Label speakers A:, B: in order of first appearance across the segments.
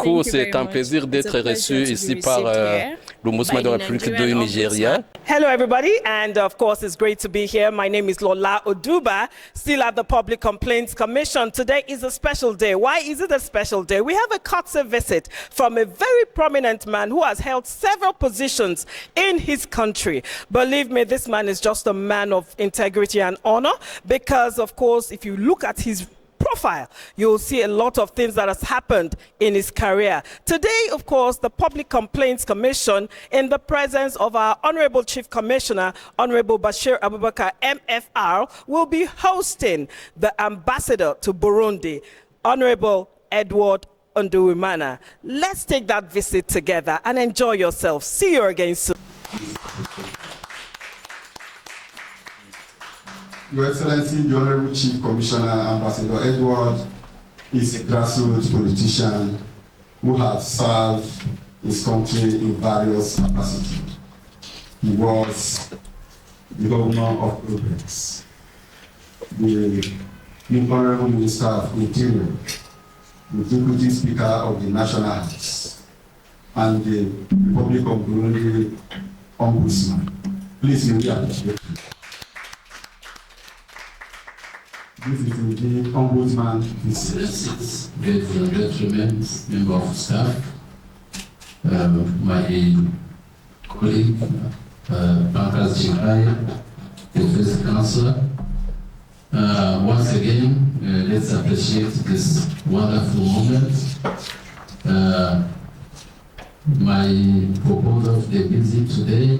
A: beaucoup. C'est un plaisir d'être reçu ici par l'Ombudsman de la République du Nigeria.
B: Hello, everybody, and of course, it's great to be here. My name is Lola Oduba, still at the Public Complaints Commission. Today is a special day. Why is it a special day? We have a courtesy visit from a very prominent man who has held several positions in his country. Believe me, this man is just a man of integrity and honor because, of course, if you look at his profile, you'll see a lot of things that has happened in his career. Today, of course, the Public Complaints Commission, in the presence of our Honorable Chief Commissioner, Honorable Bashir Abubakar, MFR, will be hosting the ambassador to Burundi, Honorable Edward Nduwimana. Let's take that visit together and enjoy yourself. See you again soon.
C: Your Excellency, the Honorable Chief Commissioner, Ambassador Edward, is a grassroots politician who has served his country in various capacities. He was the Governor of Progress, the Honorable Minister of Interior, the Deputy Speaker of the National House, and the Republic of Burundi Ombudsman. Please, you appreciate. This is the Ombudsman.
D: Excellencies, ladies and gentlemen, members of staff, my colleague, Pankras Chingai, the Vice Chancellor. Once again, let's appreciate this wonderful moment. My purpose of the visit today,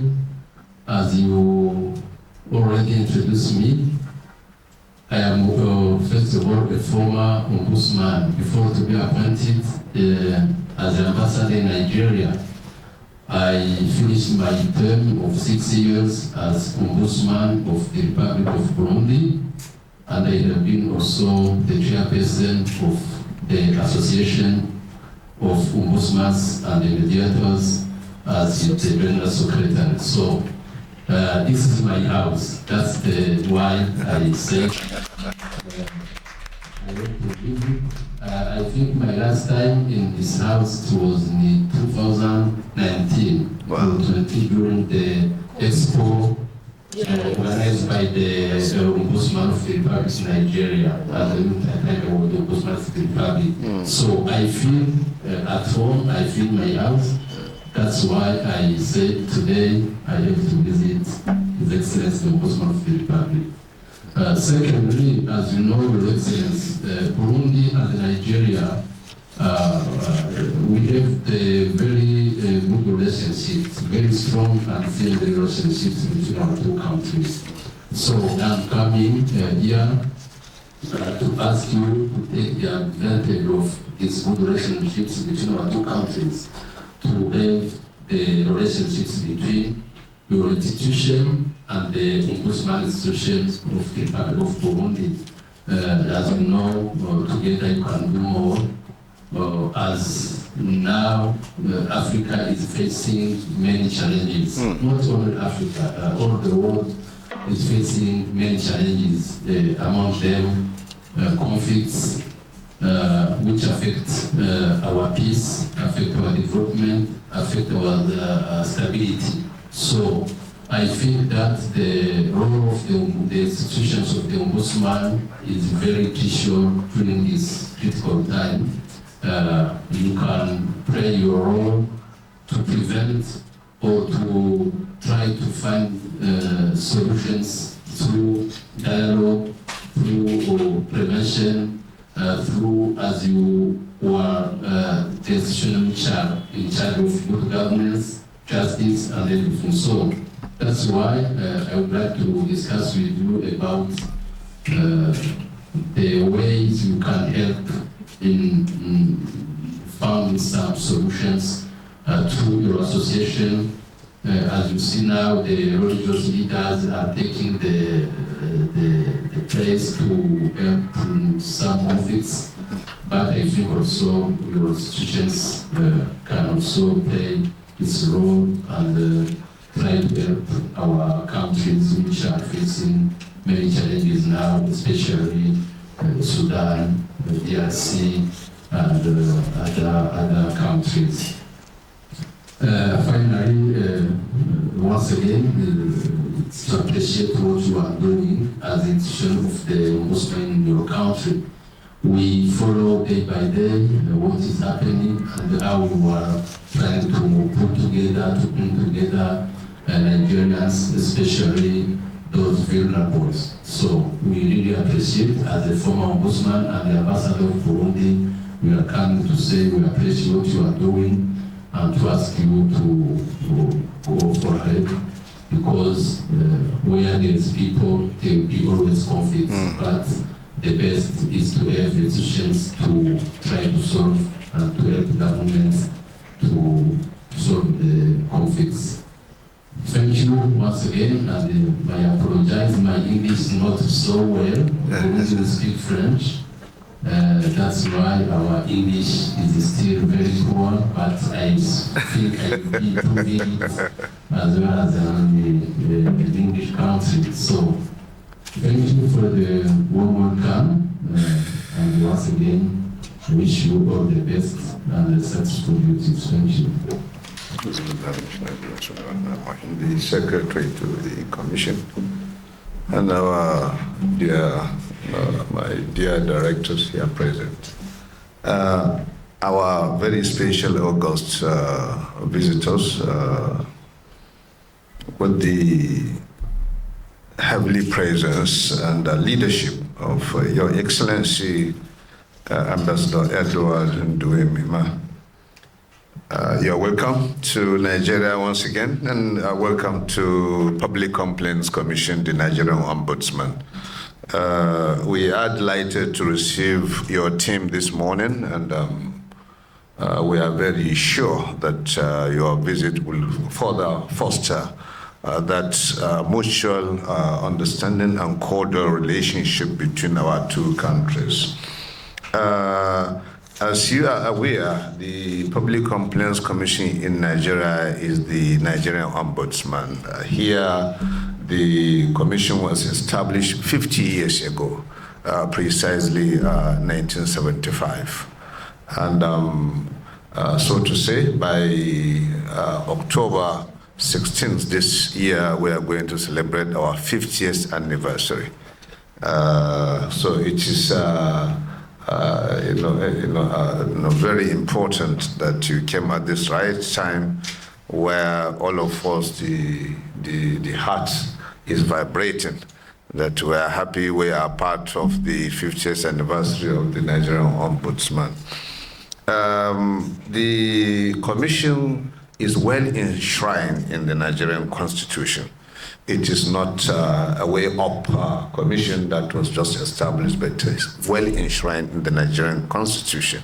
D: as you already introduced me, I am, first of all, a former ombudsman before to be appointed as an ambassador in Nigeria. I finished my term of 6 years as ombudsman of the Republic of Burundi, and I have been also the chairperson of the Association of Ombudsmans and the Mediators as the General Secretary. So, this is my house. That's why I said I went to visit. I think my last time in this house was in 2019, wow. During the expo organized by the Ombudsman of the Republic of Nigeria, the Ombudsman of the Republic. So I feel at home, I feel my house. That's why I said today I have to visit His Excellency the Ombudsman of the Republic. Secondly, as you know, Your Excellency, Burundi and Nigeria, we have a very good relationships, very strong and friendly relationships between our two countries. So I'm coming here to ask you to take the advantage of these good relationships between our two countries, to have the relationships between your institution and the Ombudsman institutions of the Republic of Burundi. As you know, together you can do more. As now, Africa is facing many challenges. Not only Africa, all the world is facing many challenges. Among them, conflicts, which affect our peace, affect our development, affect our stability. So I feel that the role of the institutions of the Ombudsman is very crucial during this critical time. You can play your role to prevent or to try to find solutions through dialogue, through prevention, through, as you were the institution in charge of good governance, justice, and everything. So that's why I would like to discuss with you about the ways you can help in finding some solutions through your association. As you see now, the religious leaders are taking the place to help in some conflicts, but I think also your institutions can also play its role and try to help our countries which are facing many challenges now, especially Sudan, DRC, and other countries. Finally, once again, it's to appreciate what you are doing as the institution of the ombudsman in your country. We follow day by day what is happening and how we are trying to put together, to bring together Nigerians, especially those vulnerable. So we really appreciate, as a former ombudsman and the ambassador of Burundi, we are coming to say we appreciate what you are doing and to ask you to go for ahead, because where there is people, there will be always conflicts, but the best is to have institutions to try to solve and to help governments to solve the conflicts. Thank you once again, and I apologize, my English is not so well. I don't speak French. That's why our English is still very poor, but I think I will be improving it as well as the English country. So thank you for the warm welcome, and once again, I wish you all the best and successful duties. Thank you.
E: The Secretary to the Commission, and our dear, my dear directors here present. Our very special August visitors with the heavily presence and leadership of Your Excellency Ambassador Edward Nduwimima. You're welcome to Nigeria once again, and welcome to Public Complaints Commission, the Nigerian Ombudsman. We are delighted to receive your team this morning, and we are very sure that your visit will further foster that mutual understanding and cordial relationship between our two countries. As you are aware, the Public Complaints Commission in Nigeria is the Nigerian Ombudsman. Here, the commission was established 50 years ago, precisely 1975. And so to say, by October 16th this year, we are going to celebrate our 50th anniversary. So it is very important that you came at this right time, where all of us, the heart is vibrating, that we are happy we are part of the 50th anniversary of the Nigerian Ombudsman. The Commission is well enshrined in the Nigerian Constitution. It is not a way up commission that was just established, but it is well enshrined in the Nigerian Constitution.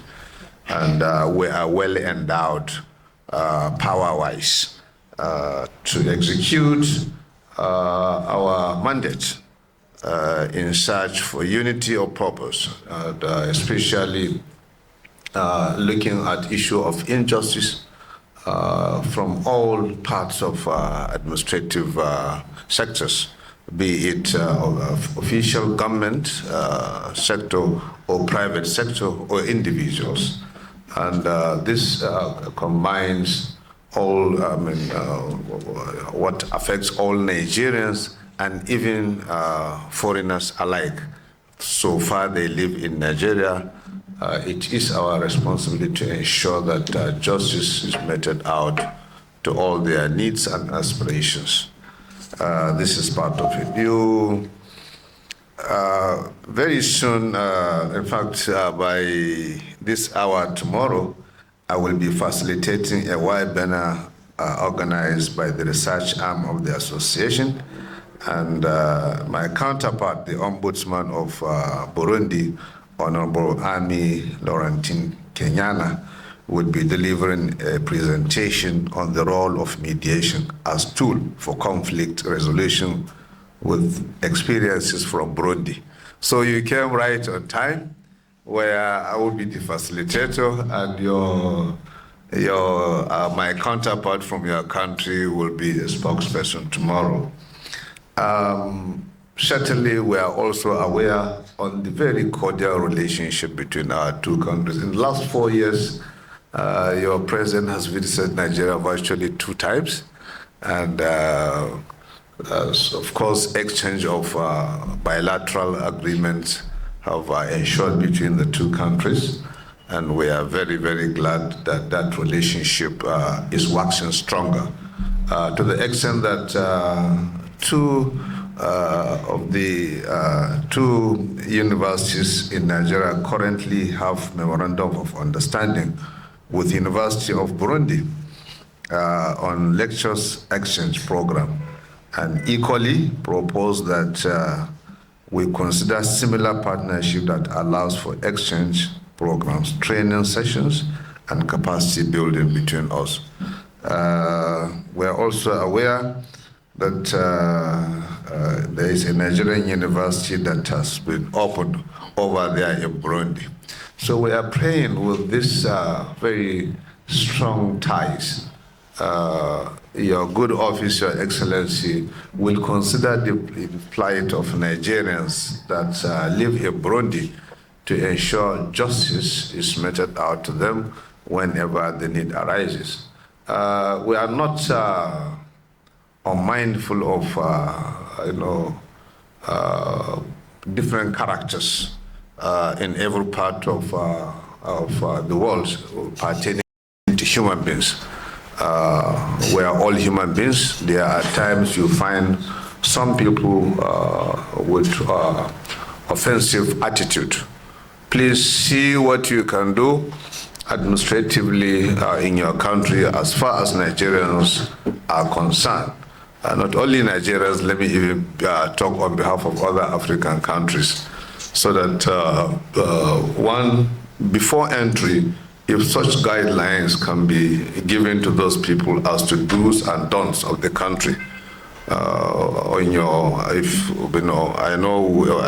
E: And we are well endowed power-wise to execute our mandate in search for unity of purpose, especially looking at issue of injustice from all parts of administrative sectors, be it official government sector or private sector or individuals. And this combines all, what affects all Nigerians and even foreigners alike. So far they live in Nigeria, it is our responsibility to ensure that justice is meted out to all their needs and aspirations. This is part of it. You, very soon, in fact, by this hour tomorrow, I will be facilitating a webinar organized by the research arm of the association, and my counterpart, the Ombudsman of Burundi, Honorable Ami Laurentine Kenyana, would be delivering a presentation on the role of mediation as tool for conflict resolution with experiences from Burundi. So you came right on time, where I will be the facilitator, and my counterpart from your country will be the spokesperson tomorrow. certainly, we are also aware on the very cordial relationship between our two countries. In the last 4 years, your president has visited Nigeria virtually 2 times, and of course, exchange of bilateral agreements have ensured between the two countries, and we are very, very glad that that relationship is waxing stronger, to the extent that 2 of the 2 universities in Nigeria currently have memorandum of understanding with the University of Burundi on lectures exchange program, and equally propose that we consider similar partnership that allows for exchange programs, training sessions, and capacity building between us. We are also aware that there is a Nigerian university that has been opened over there in Burundi. So we are praying with this very strong ties. Your good office, Your Excellency, will consider the plight of Nigerians that live in Burundi to ensure justice is meted out to them whenever the need arises. We are not unmindful of different characters in every part of the world pertaining to human beings. We are all human beings. There are times you find some people with offensive attitude. Please see what you can do administratively in your country as far as Nigerians are concerned. Not only Nigerians, let me even talk on behalf of other African countries, so that before entry, if such guidelines can be given to those people as to do's and don'ts of the country, I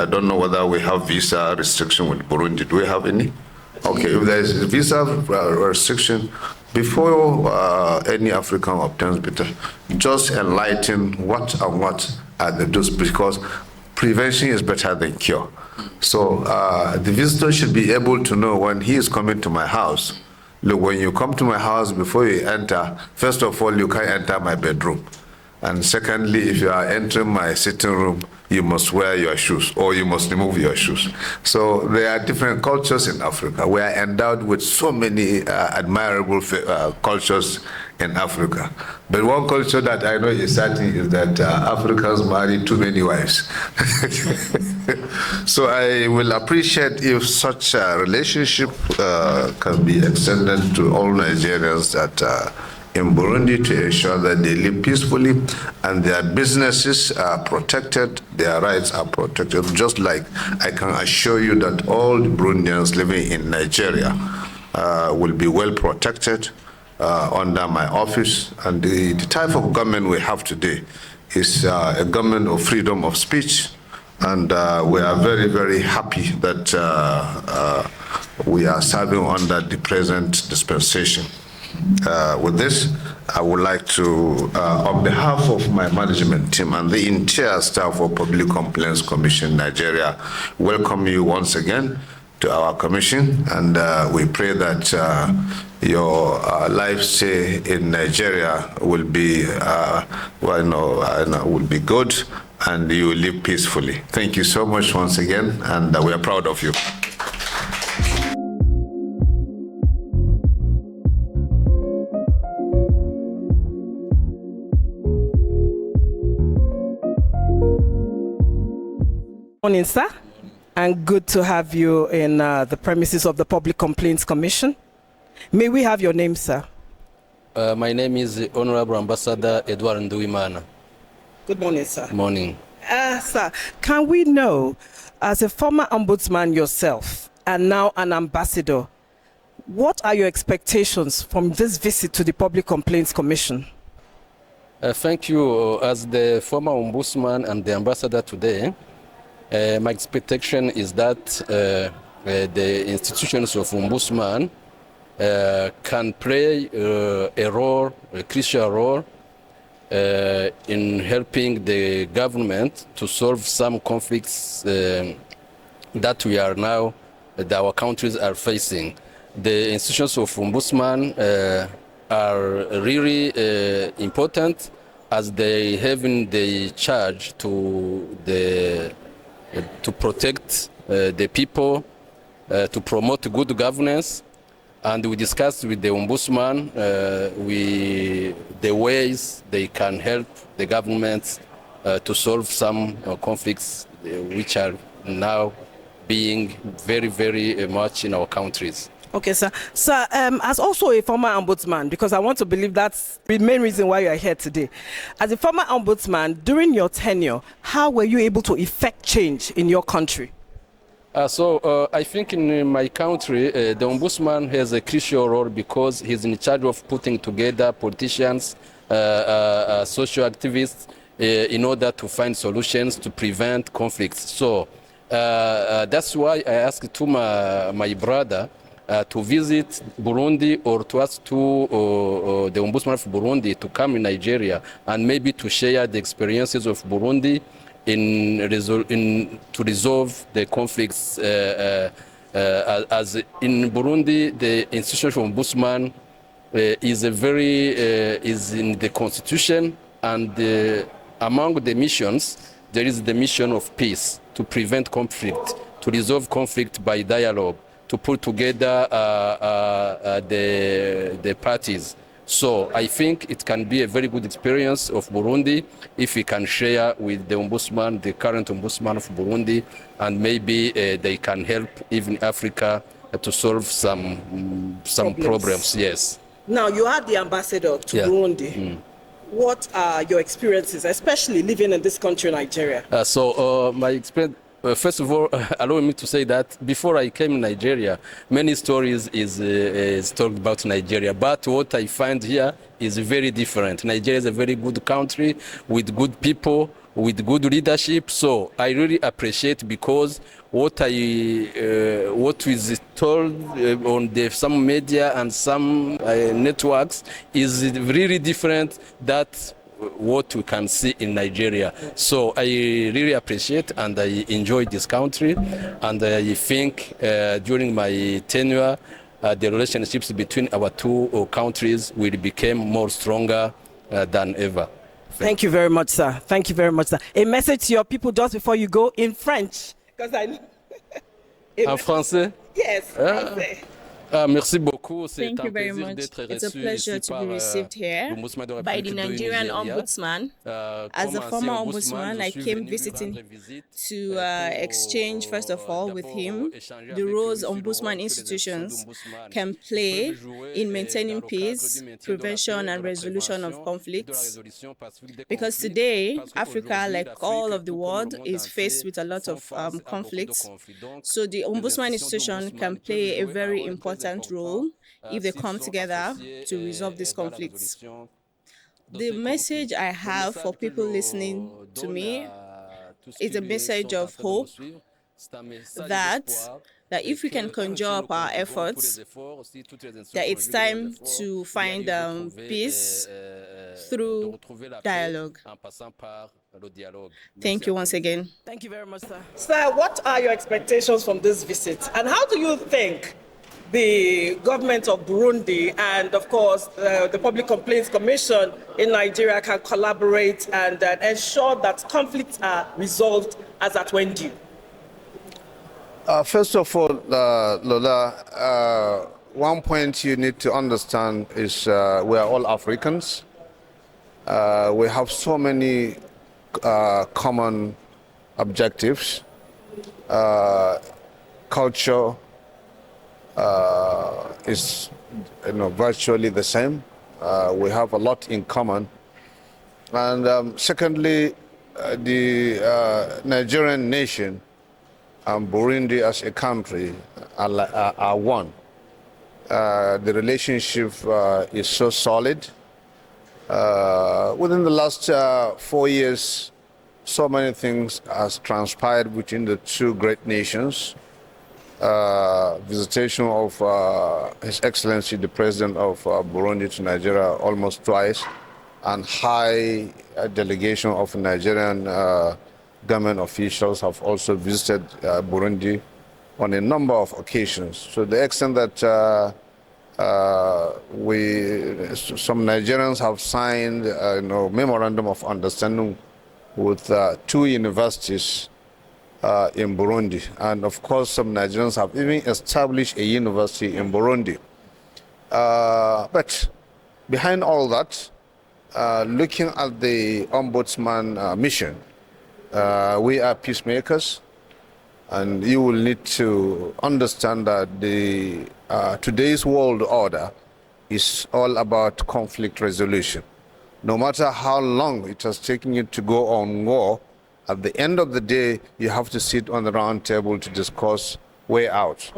E: don't know whether we have visa restriction with Burundi. Do we have any? Okay, if there is a visa restriction, before any African obtains visa, just enlighten what are the do's, because prevention is better than cure. So the visitor should be able to know when he is coming to my house. Look, when you come to my house, before you enter, first of all, you can't enter my bedroom. And secondly, if you are entering my sitting room, you must wear your shoes, or you must remove your shoes. So there are different cultures in Africa. We are endowed with so many admirable cultures in Africa. But one culture that I know is certain is that Africans marry too many wives. So I will appreciate if such a relationship can be extended to all Nigerians that in Burundi, to ensure that they live peacefully and their businesses are protected, their rights are protected, just like I can assure you that all the Burundians living in Nigeria will be well protected under my office. And the type of government we have today is a government of freedom of speech, and we are very, very happy that we are serving under the present dispensation. With this, I would like to, on behalf of my management team and the entire staff of Public Complaints Commission Nigeria, welcome you once again to our commission, and we pray that your life stay in Nigeria will be, will be good, and you will live peacefully. Thank you so much once again, and we are proud of you.
B: Morning, sir, and good to have you in the premises of the Public Complaints Commission. May we have your name, sir?
A: My name is Honorable Ambassador Edward Nduwimana.
B: Good morning, sir.
A: Morning.
B: Sir, can we know, as a former ombudsman yourself and now an ambassador, what are your expectations from this visit to the Public Complaints Commission?
A: Thank you. As the former ombudsman and the ambassador today, my expectation is that the institutions of ombudsman can play a role, a crucial role, in helping the government to solve some conflicts that we are now, that our countries are facing. The institutions of ombudsman are really important, as they having the charge to protect the people, to promote good governance. And we discussed with the ombudsman the ways they can help the governments to solve some conflicts which are now being very, very much in our countries.
B: Okay, sir. Sir, as also a former ombudsman, because I want to believe that's the main reason why you are here today. As a former ombudsman, during your tenure, how were you able to effect change in your country?
A: I think in my country, the ombudsman has a crucial role because he's in charge of putting together politicians, social activists, in order to find solutions to prevent conflicts. So that's why I asked to my brother to visit Burundi, or to ask to the ombudsman of Burundi to come in Nigeria and maybe to share the experiences of Burundi to resolve the conflicts. As in Burundi, the institution of ombudsman is in the constitution, and among the missions there is the mission of peace, to prevent conflict, to resolve conflict by dialogue, to put together the parties. So I think it can be a very good experience of Burundi if we can share with the ombudsman, the current ombudsman of Burundi, and maybe they can help even Africa to solve some problems. Yes.
B: Now, you are the ambassador to Burundi. What are your experiences, especially living in this country, Nigeria?
A: My experience, first of all, allow me to say that before I came to Nigeria, many stories is talked about Nigeria, but what I find here is very different. Nigeria is a very good country with good people, with good leadership. So I really appreciate, because what is told on some media and some networks is really different that what we can see in Nigeria. So I really appreciate and I enjoy this country, and I think during my tenure the relationships between our two countries will become more stronger than ever.
B: Thank you very much, sir. Thank you very much, sir. A message to your people just before you go in French, because I
A: En français?
B: Yes, français.
A: Merci beaucoup.
F: Thank you very much. It's a pleasure to be received here by the Nigerian Ombudsman. As a former ombudsman, I came visiting to exchange, first of all, with him the roles ombudsman institutions can play in maintaining peace, prevention, and resolution of conflicts. Because today, Africa, like all of the world, is faced with a lot of conflicts. So the ombudsman institution can play a very important role if they come together to resolve these conflicts. The message I have for people listening to me is a message of hope that if we can conjure up our efforts, that it's time to find peace through dialogue. Thank you once again.
B: Thank you very much, sir. Sir, what are your expectations from this visit? And how do you think the government of Burundi and, of course, the Public Complaints Commission in Nigeria can collaborate and ensure that conflicts are resolved as at when due?
E: First of all, Lola, one point you need to understand is we are all Africans. We have so many common objectives, culture, is virtually the same. We have a lot in common. And secondly, the Nigerian nation and Burundi as a country are one. The relationship is so solid. Within the last 4 years, so many things has transpired between the two great nations. Visitation of His Excellency the President of Burundi to Nigeria almost twice, and high delegation of Nigerian government officials have also visited Burundi on a number of occasions. So the extent that some Nigerians have signed memorandum of understanding with 2 universities in Burundi. And of course, some Nigerians have even established a university in Burundi. But behind all that, looking at the Ombudsman mission, we are peacemakers, and you will need to understand that today's world order is all about conflict resolution. No matter how long it has taken you to go on war, at the end of the day, you have to sit on the round table to discuss way out.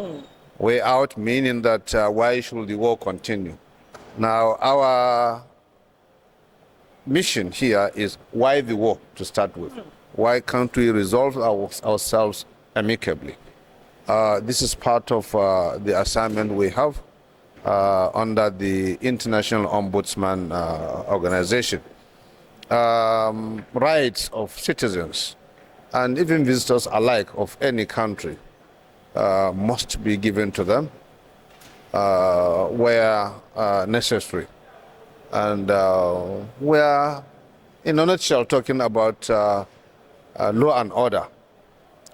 E: Way out meaning that why should the war continue? Now, our mission here is why the war to start with. Why can't we resolve ourselves amicably? This is part of the assignment we have under the International Ombudsman Organization. Rights of citizens and even visitors alike of any country must be given to them where necessary. And we are, in a nutshell, talking about law and order,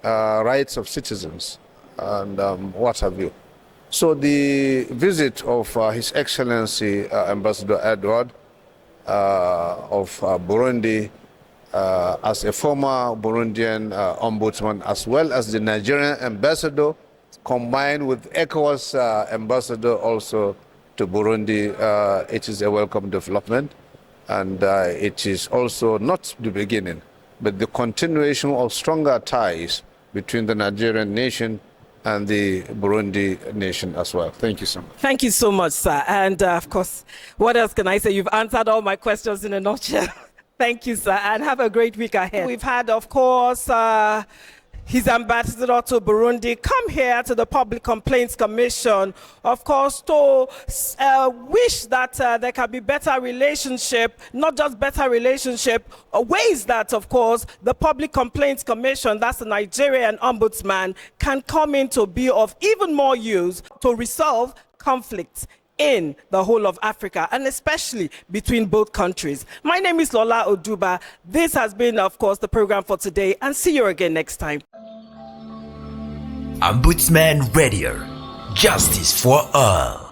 E: rights of citizens, and what have you. So the visit of His Excellency Ambassador Edward of Burundi, as a former Burundian ombudsman, as well as the Nigerian ambassador, combined with ECOWAS ambassador also to Burundi, it is a welcome development. And it is also not the beginning, but the continuation of stronger ties between the Nigerian nation and the Burundi nation as well. Thank you so much.
B: Thank you so much, sir. And of course, what else can I say? You've answered all my questions in a nutshell. Thank you, sir, and have a great week ahead. We've had, of course, his ambassador to Burundi come here to the Public Complaints Commission, of course, to wish that there can be better relationship, not just better relationship, ways that, of course, the Public Complaints Commission, that's the Nigerian Ombudsman, can come in to be of even more use to resolve conflicts in the whole of Africa, and especially between both countries. My name is Lola Oduba. This has been, of course, the program for today, and see you again next time.
G: Ombudsman Radio. Justice for all.